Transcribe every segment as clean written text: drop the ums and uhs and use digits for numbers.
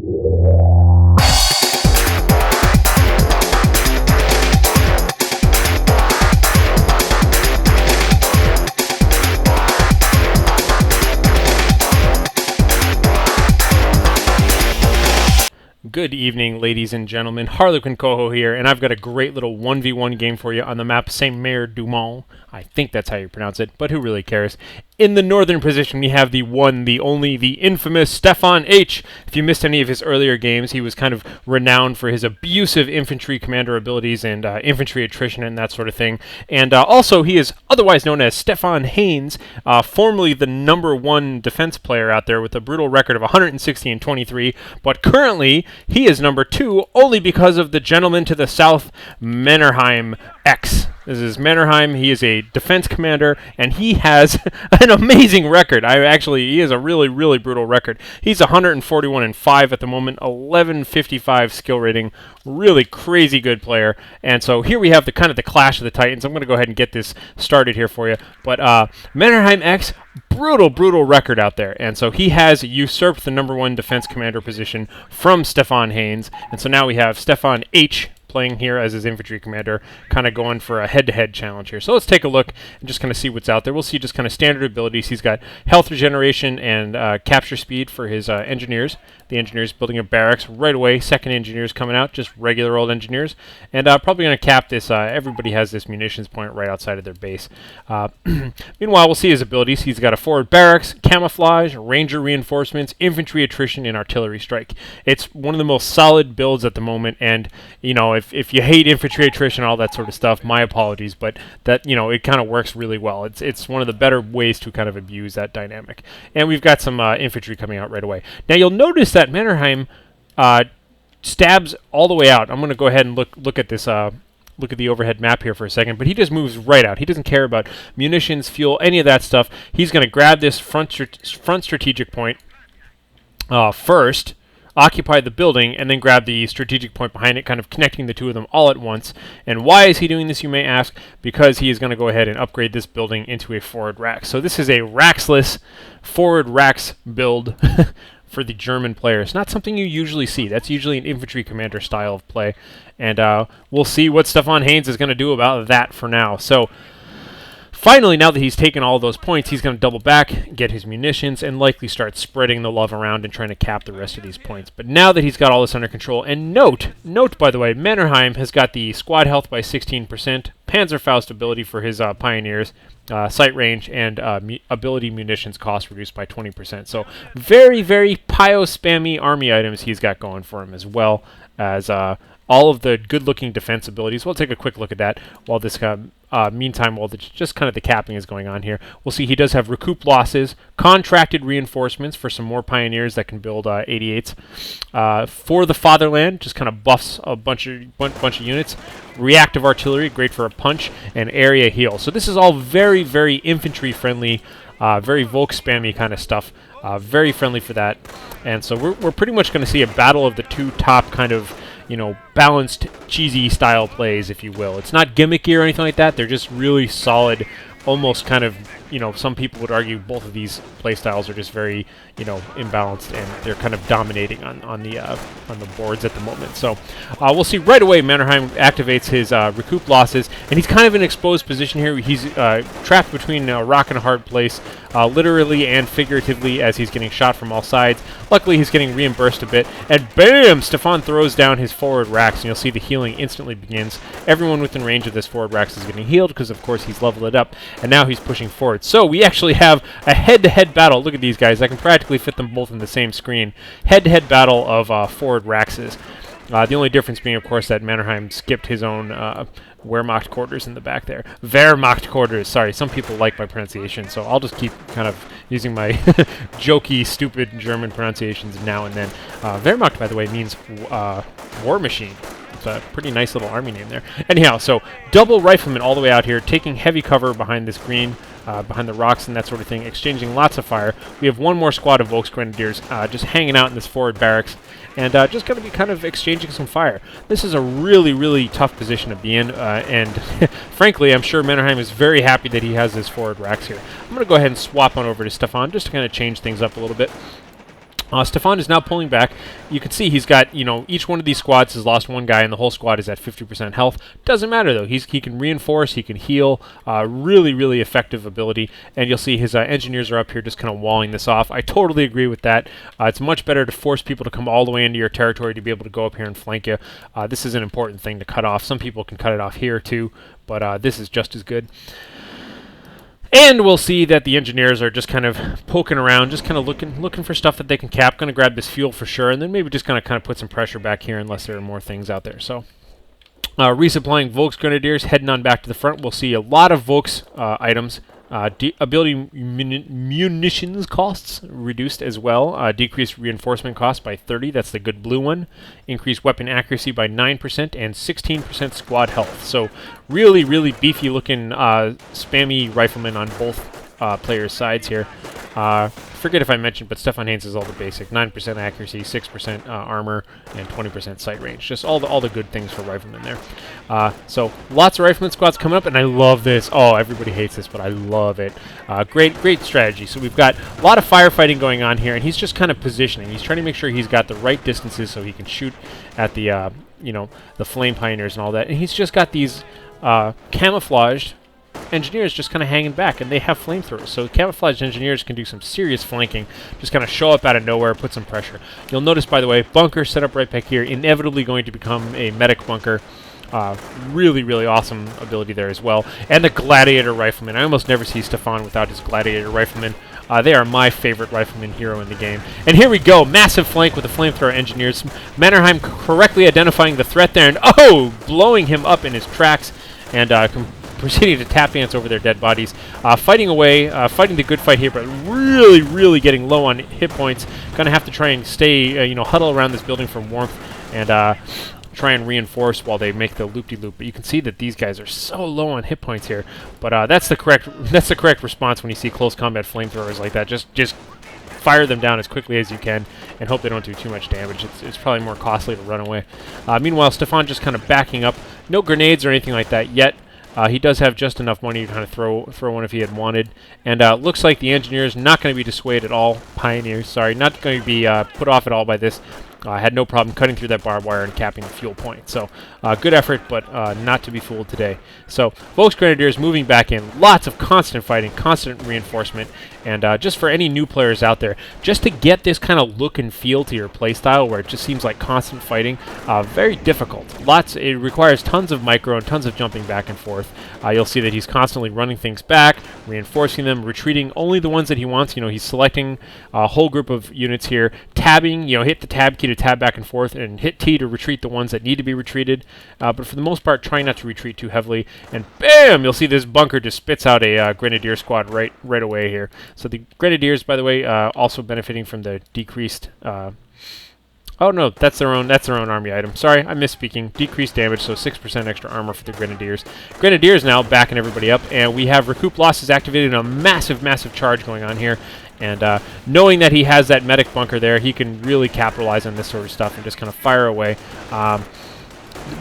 Good evening, ladies and gentlemen. HarlequinCoHO here, and I've got a great little 1v1 game for you on the map Saint-Mer-du-Mont. I think that's how you pronounce it, but who really cares? In the northern position, we have the one, the only, the infamous Stefan H. If you missed any of his earlier games, he was kind of renowned for his abusive infantry commander abilities and infantry attrition and that sort of thing. And also, he is otherwise known as StefanHaines, formerly the #1 defense player out there with a brutal record of 160 and 23, but currently he is #2 only because of the gentleman to the south, MannerheimX. This is Mannerheim. He is a defense commander, and he has an amazing record. He has a really, really brutal record. He's 141 and 5 at the moment, 1155 skill rating. Really crazy good player. And so here we have the kind of the clash of the titans. I'm going to go ahead and get this started here for you. But MannerheimX, brutal record out there. And so he has usurped the #1 defense commander position from StefanHaines. And so now we have Stefan H. playing here as his infantry commander, kind of going for a head-to-head challenge here. So let's take a look and just kind of see what's out there. We'll see just kind of standard abilities. He's got health regeneration and capture speed for his engineers. The engineers building a barracks right away. Second engineers coming out, just regular old engineers. And probably going to cap this. Everybody has this munitions point right outside of their base. Meanwhile, we'll see his abilities. He's got a forward barracks, camouflage, ranger reinforcements, infantry attrition, and artillery strike. It's one of the most solid builds at the moment, and you know, if you hate infantry attrition, all that sort of stuff, my apologies, but that, you know, it kind of works really well. It's one of the better ways to kind of abuse that dynamic. And we've got some infantry coming out right away. Now you'll notice that Mannerheim stabs all the way out. I'm going to go ahead and look at this. Look at the overhead map here for a second, but he just moves right out. He doesn't care about munitions, fuel, any of that stuff. He's going to grab this front strategic point first, occupy the building, and then grab the strategic point behind it, kind of connecting the two of them all at once. And why is he doing this, you may ask? Because he is going to go ahead and upgrade this building into a forward rack. So this is a racksless forward racks build for the German players. Not something you usually see. That's usually an infantry commander style of play. And we'll see what StefanHaines is going to do about that for now. So finally, now that he's taken all those points, he's going to double back, get his munitions, and likely start spreading the love around and trying to cap the rest of these points. But now that he's got all this under control, and note, by the way, Mannerheim has got the squad health by 16%, Panzerfaust ability for his pioneers, sight range, and ability munitions cost reduced by 20%. So very, very pio-spammy army items he's got going for him, as well as all of the good-looking defense abilities. We'll take a quick look at that while this meantime, while just kind of the capping is going on here. We'll see he does have recoup losses, contracted reinforcements for some more pioneers that can build 88s. For the fatherland, just kind of buffs a bunch of units. Reactive artillery, great for a punch, and area heal. So this is all very, very infantry-friendly, very Volk-spammy kind of stuff. Very friendly for that. And so we're pretty much going to see a battle of the two top kind of, you know, balanced, cheesy style plays, if you will. It's not gimmicky or anything like that. They're just really solid, almost kind of, you know, some people would argue both of these play styles are just very, you know, imbalanced, and they're kind of dominating on the boards at the moment. So we'll see right away Mannerheim activates his recoup losses, and he's kind of in an exposed position here. He's trapped between a rock and a hard place, literally and figuratively, as he's getting shot from all sides. Luckily, he's getting reimbursed a bit, and bam! Stefan throws down his forward racks, and you'll see the healing instantly begins. Everyone within range of this forward racks is getting healed, because of course he's leveled it up, and now he's pushing forward. So we actually have a head-to-head battle. Look at these guys. I can practically fit them both in the same screen. Head-to-head battle of forward raxes. The only difference being, of course, that Mannerheim skipped his own Wehrmacht quarters in the back there. Wehrmacht quarters. Sorry, some people like my pronunciation, so I'll just keep kind of using my jokey, stupid German pronunciations now and then. Wehrmacht, by the way, means war machine. It's a pretty nice little army name there. Anyhow, so double rifleman all the way out here, taking heavy cover behind this green, behind the rocks and that sort of thing, exchanging lots of fire. We have one more squad of Volksgrenadiers just hanging out in this forward barracks, and just going to be kind of exchanging some fire. This is a really, really tough position to be in, and frankly, I'm sure Mannerheim is very happy that he has his forward racks here. I'm going to go ahead and swap on over to Stefan just to kind of change things up a little bit. Stefan is now pulling back. You can see he's got, each one of these squads has lost one guy, and the whole squad is at 50% health. Doesn't matter, though. He can reinforce, he can heal. Really, really effective ability. And you'll see his engineers are up here just kind of walling this off. I totally agree with that. It's much better to force people to come all the way into your territory to be able to go up here and flank you. This is an important thing to cut off. Some people can cut it off here, too, but this is just as good. And we'll see that the engineers are just kind of poking around, just kind of looking for stuff that they can cap. Going to grab this fuel for sure, and then maybe just kind of put some pressure back here unless there are more things out there. So resupplying Volksgrenadiers, heading on back to the front. We'll see a lot of Volks items. Ability munitions costs reduced as well. Decreased reinforcement costs by 30. That's the good blue one. Increased weapon accuracy by 9% and 16% squad health. So really, really beefy looking spammy riflemen on both players' sides here. Forget if I mentioned, but StefanHaines is all the basic. 9% accuracy, 6% armor, and 20% sight range. Just all the good things for riflemen there. So lots of rifleman squads coming up, and I love this. Oh, everybody hates this, but I love it. Great strategy. So we've got a lot of firefighting going on here, and he's just kind of positioning. He's trying to make sure he's got the right distances so he can shoot at the the flame pioneers and all that. And he's just got these camouflaged engineers just kind of hanging back, and they have flamethrowers. So camouflaged engineers can do some serious flanking, just kind of show up out of nowhere, put some pressure. You'll notice, by the way, bunker set up right back here, inevitably going to become a medic bunker. Really, really awesome ability there as well. And the gladiator rifleman. I almost never see Stefan without his gladiator riflemen. They are my favorite rifleman hero in the game. And here we go, massive flank with the flamethrower engineers. Mannerheim correctly identifying the threat there, and blowing him up in his tracks, and proceeding to tap dance over their dead bodies. Fighting away, fighting the good fight here, but really, really getting low on hit points. Gonna have to try and stay, huddle around this building for warmth, and try and reinforce while they make the loop-de-loop. But you can see that these guys are so low on hit points here. But that's the correct response when you see close combat flamethrowers like that. Just fire them down as quickly as you can and hope they don't do too much damage. It's probably more costly to run away. Meanwhile, Stefan just kind of backing up. No grenades or anything like that yet. He does have just enough money to kind of throw one if he had wanted. And looks like the engineers not going to be dissuaded at all. Pioneers, sorry, not going to be put off at all by this. Had no problem cutting through that barbed wire and capping the fuel point. So good effort, but not to be fooled today. So Volksgrenadiers moving back in. Lots of constant fighting, constant reinforcement. And just for any new players out there, just to get this kind of look and feel to your playstyle where it just seems like constant fighting, very difficult. It requires tons of micro and tons of jumping back and forth. You'll see that he's constantly running things back, reinforcing them, retreating only the ones that he wants. He's selecting a whole group of units here, tabbing, hit the tab key to tab back and forth, and hit T to retreat the ones that need to be retreated. But for the most part, trying not to retreat too heavily. And bam! You'll see this bunker just spits out a Grenadier squad right away here. So the Grenadiers, by the way, also benefiting from the decreased... oh no, that's their own army item. Sorry, I'm misspeaking. Decreased damage, so 6% extra armor for the Grenadiers. Grenadiers now backing everybody up, and we have recoup losses activated, and a massive charge going on here. And knowing that he has that medic bunker there, he can really capitalize on this sort of stuff and just kind of fire away.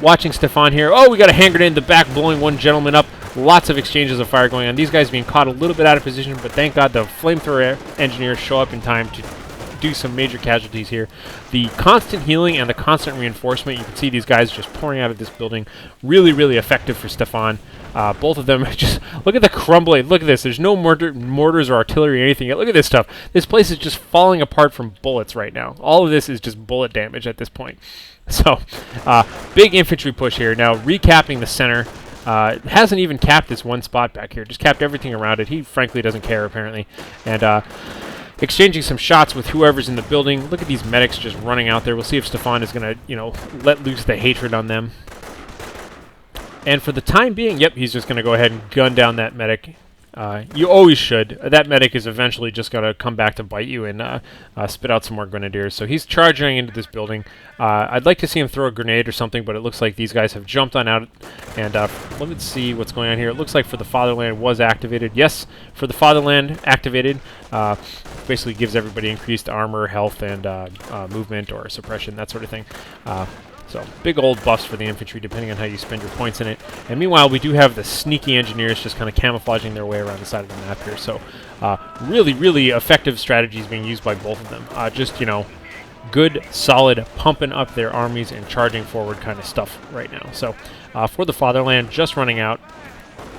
Watching Stefan here. Oh, we got a hand grenade in the back, blowing one gentleman up. Lots of exchanges of fire going on. These guys being caught a little bit out of position, but thank God the flamethrower engineers show up in time to do some major casualties here. The constant healing and the constant reinforcement, you can see these guys just pouring out of this building. Really, really effective for Stefan. Both of them, just look at the crumbling. Look at this. There's no mortars or artillery or anything yet. Look at this stuff. This place is just falling apart from bullets right now. All of this is just bullet damage at this point. So, big infantry push here. Now, recapping the center. Hasn't even capped this one spot back here. Just capped everything around it. He, frankly, doesn't care, apparently. And, exchanging some shots with whoever's in the building. Look at these medics just running out there. We'll see if Stefan is going to, let loose the hatred on them. And for the time being, yep, he's just going to go ahead and gun down that medic. You always should. That medic is eventually just going to come back to bite you and spit out some more Grenadiers. So he's charging into this building. I'd like to see him throw a grenade or something, but it looks like these guys have jumped on out. And let's see what's going on here. It looks like For the Fatherland was activated. Yes, For the Fatherland activated. Basically gives everybody increased armor, health, and movement or suppression, that sort of thing. So big old buffs for the infantry, depending on how you spend your points in it. And meanwhile, we do have the sneaky engineers just kind of camouflaging their way around the side of the map here. So really, really effective strategies being used by both of them. Just, you know, good, solid, pumping up their armies and charging forward kind of stuff right now. So for the Fatherland, just running out,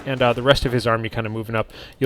and the rest of his army kind of moving up. You'll